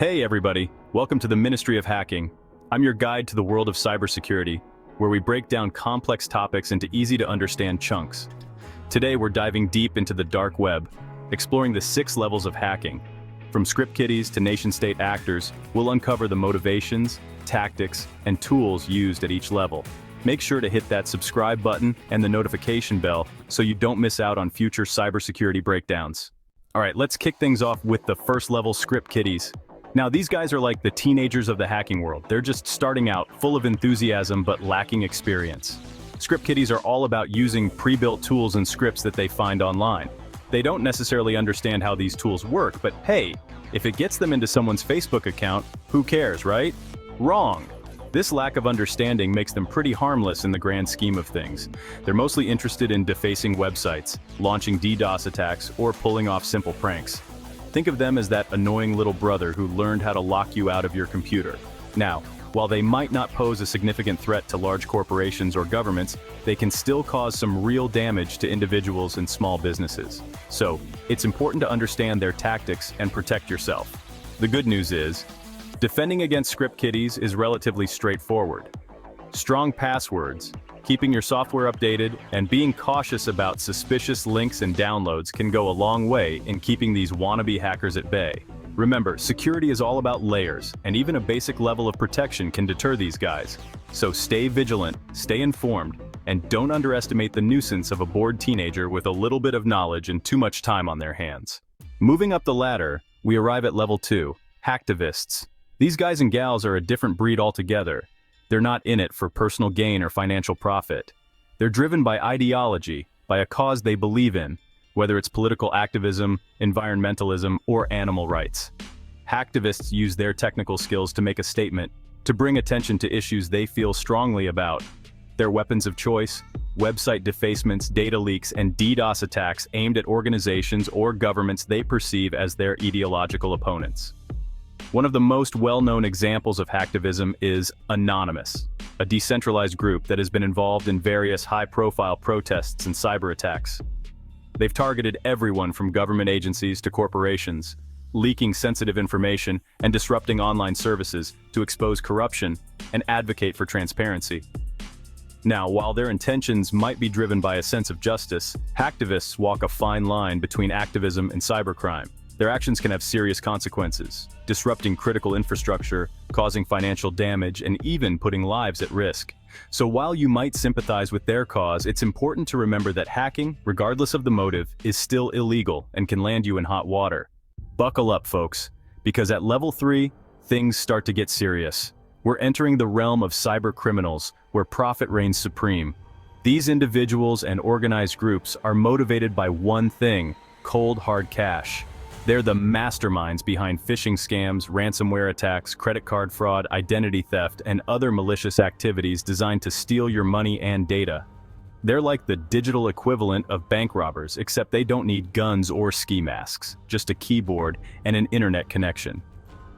Hey everybody, welcome to the Ministry of Hacking. I'm your guide to the world of cybersecurity, where we break down complex topics into easy-to-understand chunks. Today we're diving deep into the dark web, exploring the 6 levels of hacking. From Script Kiddies to nation-state actors, we'll uncover the motivations, tactics, and tools used at each level. Make sure to hit that subscribe button and the notification bell so you don't miss out on future cybersecurity breakdowns. Alright, let's kick things off with the first level Script Kiddies. Now these guys are like the teenagers of the hacking world. They're just starting out, full of enthusiasm but lacking experience. Script Kiddies are all about using pre-built tools and scripts that they find online. They don't necessarily understand how these tools work, but hey, if it gets them into someone's Facebook account, who cares, right? Wrong! This lack of understanding makes them pretty harmless in the grand scheme of things. They're mostly interested in defacing websites, launching DDoS attacks, or pulling off simple pranks. Think of them as that annoying little brother who learned how to lock you out of your computer. Now, while they might not pose a significant threat to large corporations or governments, they can still cause some real damage to individuals and small businesses. So, it's important to understand their tactics and protect yourself. The good news is, defending against Script Kiddies is relatively straightforward. Strong passwords, keeping your software updated, and being cautious about suspicious links and downloads can go a long way in keeping these wannabe hackers at bay. Remember, security is all about layers, and even a basic level of protection can deter these guys. So stay vigilant, stay informed, and don't underestimate the nuisance of a bored teenager with a little bit of knowledge and too much time on their hands. Moving up the ladder, we arrive at level 2, Hacktivists. These guys and gals are a different breed altogether. They're not in it for personal gain or financial profit. They're driven by ideology, by a cause they believe in, whether it's political activism, environmentalism, or animal rights. Hacktivists use their technical skills to make a statement, to bring attention to issues they feel strongly about. Their weapons of choice, website defacements, data leaks, and DDoS attacks aimed at organizations or governments they perceive as their ideological opponents. One of the most well-known examples of hacktivism is Anonymous, a decentralized group that has been involved in various high-profile protests and cyber attacks. They've targeted everyone from government agencies to corporations, leaking sensitive information and disrupting online services to expose corruption and advocate for transparency. Now, while their intentions might be driven by a sense of justice, hacktivists walk a fine line between activism and cybercrime. Their actions can have serious consequences, disrupting critical infrastructure, causing financial damage, and even putting lives at risk. So while you might sympathize with their cause, it's important to remember that hacking, regardless of the motive, is still illegal and can land you in hot water. Buckle up, folks, because at level 3, things start to get serious. We're entering the realm of cyber criminals, where profit reigns supreme. These individuals and organized groups are motivated by one thing: cold, hard cash. They're the masterminds behind phishing scams, ransomware attacks, credit card fraud, identity theft, and other malicious activities designed to steal your money and data. They're like the digital equivalent of bank robbers, except they don't need guns or ski masks, just a keyboard and an internet connection.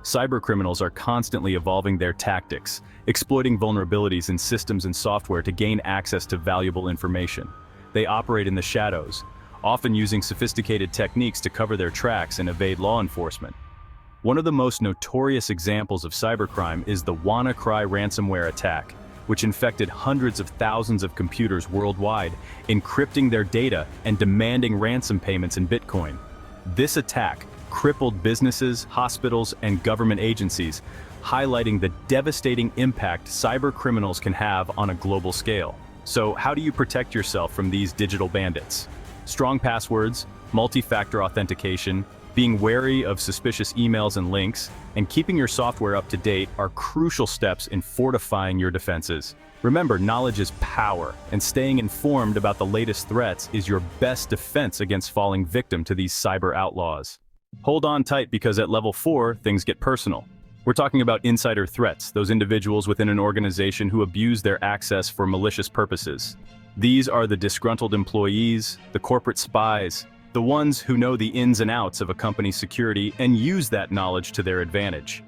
Cybercriminals are constantly evolving their tactics, exploiting vulnerabilities in systems and software to gain access to valuable information. They operate in the shadows, often using sophisticated techniques to cover their tracks and evade law enforcement. One of the most notorious examples of cybercrime is the WannaCry ransomware attack, which infected hundreds of thousands of computers worldwide, encrypting their data and demanding ransom payments in Bitcoin. This attack crippled businesses, hospitals, and government agencies, highlighting the devastating impact cybercriminals can have on a global scale. So, how do you protect yourself from these digital bandits? Strong passwords, multi-factor authentication, being wary of suspicious emails and links, and keeping your software up to date are crucial steps in fortifying your defenses. Remember, knowledge is power, and staying informed about the latest threats is your best defense against falling victim to these cyber outlaws. Hold on tight, because at level 4, things get personal. We're talking about insider threats, those individuals within an organization who abuse their access for malicious purposes. These are the disgruntled employees, the corporate spies, the ones who know the ins and outs of a company's security and use that knowledge to their advantage.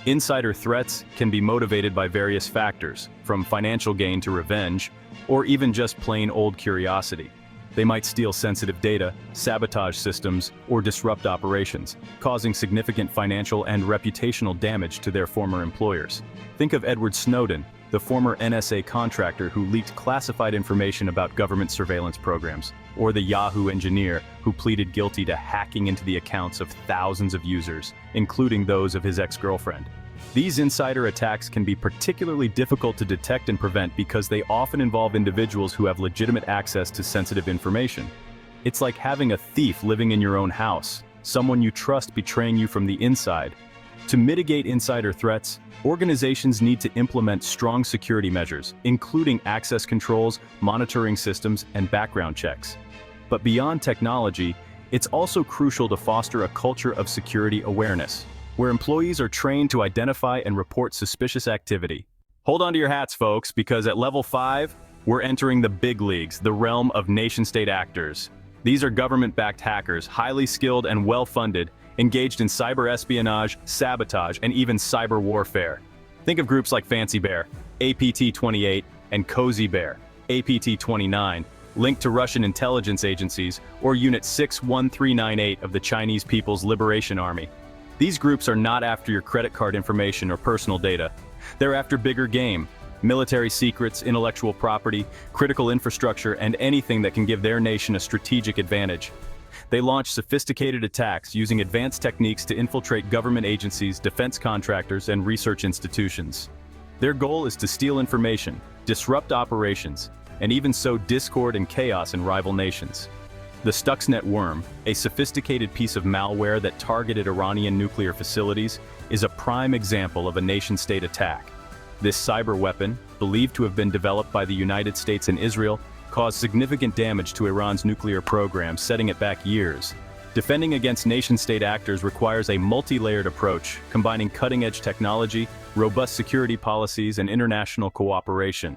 Insider threats can be motivated by various factors, from financial gain to revenge, or even just plain old curiosity. They might steal sensitive data, sabotage systems, or disrupt operations, causing significant financial and reputational damage to their former employers. Think of Edward Snowden, the former NSA contractor who leaked classified information about government surveillance programs, or the Yahoo engineer who pleaded guilty to hacking into the accounts of thousands of users, including those of his ex-girlfriend. These insider attacks can be particularly difficult to detect and prevent because they often involve individuals who have legitimate access to sensitive information. It's like having a thief living in your own house, someone you trust betraying you from the inside. To mitigate insider threats, organizations need to implement strong security measures, including access controls, monitoring systems, and background checks. But beyond technology, it's also crucial to foster a culture of security awareness, where employees are trained to identify and report suspicious activity. Hold on to your hats, folks, because at level 5, we're entering the big leagues, the realm of nation-state actors. These are government-backed hackers, highly skilled and well-funded, engaged in cyber espionage, sabotage, and even cyber warfare. Think of groups like Fancy Bear, APT-28, and Cozy Bear, APT-29, linked to Russian intelligence agencies, or Unit 61398 of the Chinese People's Liberation Army. These groups are not after your credit card information or personal data. They're after bigger game: military secrets, intellectual property, critical infrastructure, and anything that can give their nation a strategic advantage. They launch sophisticated attacks using advanced techniques to infiltrate government agencies, defense contractors, and research institutions. Their goal is to steal information, disrupt operations, and even sow discord and chaos in rival nations. The Stuxnet worm, a sophisticated piece of malware that targeted Iranian nuclear facilities, is a prime example of a nation-state attack. This cyber weapon, believed to have been developed by the United States and Israel, caused significant damage to Iran's nuclear program, setting it back years. Defending against nation-state actors requires a multi-layered approach, combining cutting-edge technology, robust security policies, and international cooperation.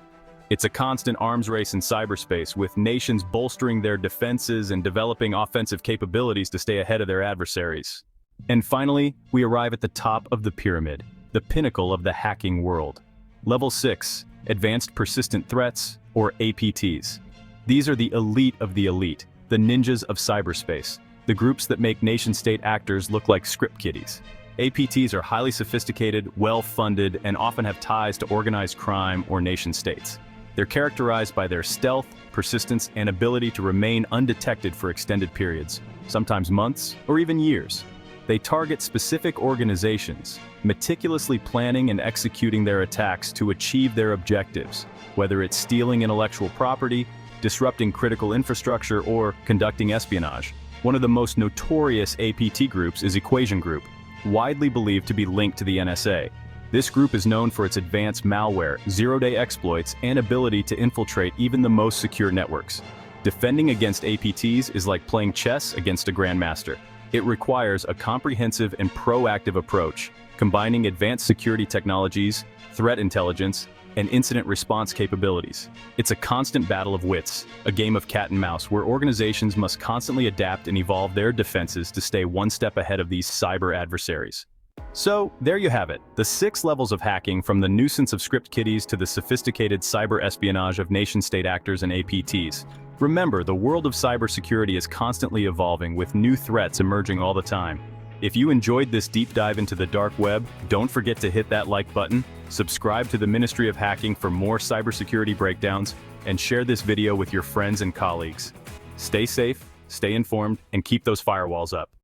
It's a constant arms race in cyberspace, with nations bolstering their defenses and developing offensive capabilities to stay ahead of their adversaries. And finally, we arrive at the top of the pyramid, the pinnacle of the hacking world. Level 6, Advanced Persistent Threats, or APTs. These are the elite of the elite, the ninjas of cyberspace, the groups that make nation-state actors look like script kiddies. APTs are highly sophisticated, well-funded, and often have ties to organized crime or nation-states. They're characterized by their stealth, persistence, and ability to remain undetected for extended periods, sometimes months or even years. They target specific organizations, meticulously planning and executing their attacks to achieve their objectives, whether it's stealing intellectual property, disrupting critical infrastructure, or conducting espionage. One of the most notorious APT groups is Equation Group, widely believed to be linked to the NSA. This group is known for its advanced malware, zero-day exploits, and ability to infiltrate even the most secure networks. Defending against APTs is like playing chess against a grandmaster. It requires a comprehensive and proactive approach, combining advanced security technologies, threat intelligence, and incident response capabilities. It's a constant battle of wits, a game of cat and mouse where organizations must constantly adapt and evolve their defenses to stay one step ahead of these cyber adversaries. So, there you have it, the 6 levels of hacking, from the nuisance of script kiddies to the sophisticated cyber espionage of nation-state actors and APTs. Remember, the world of cybersecurity is constantly evolving, with new threats emerging all the time. If you enjoyed this deep dive into the dark web, don't forget to hit that like button, subscribe to the Ministry of Hacking for more cybersecurity breakdowns, and share this video with your friends and colleagues. Stay safe, stay informed, and keep those firewalls up.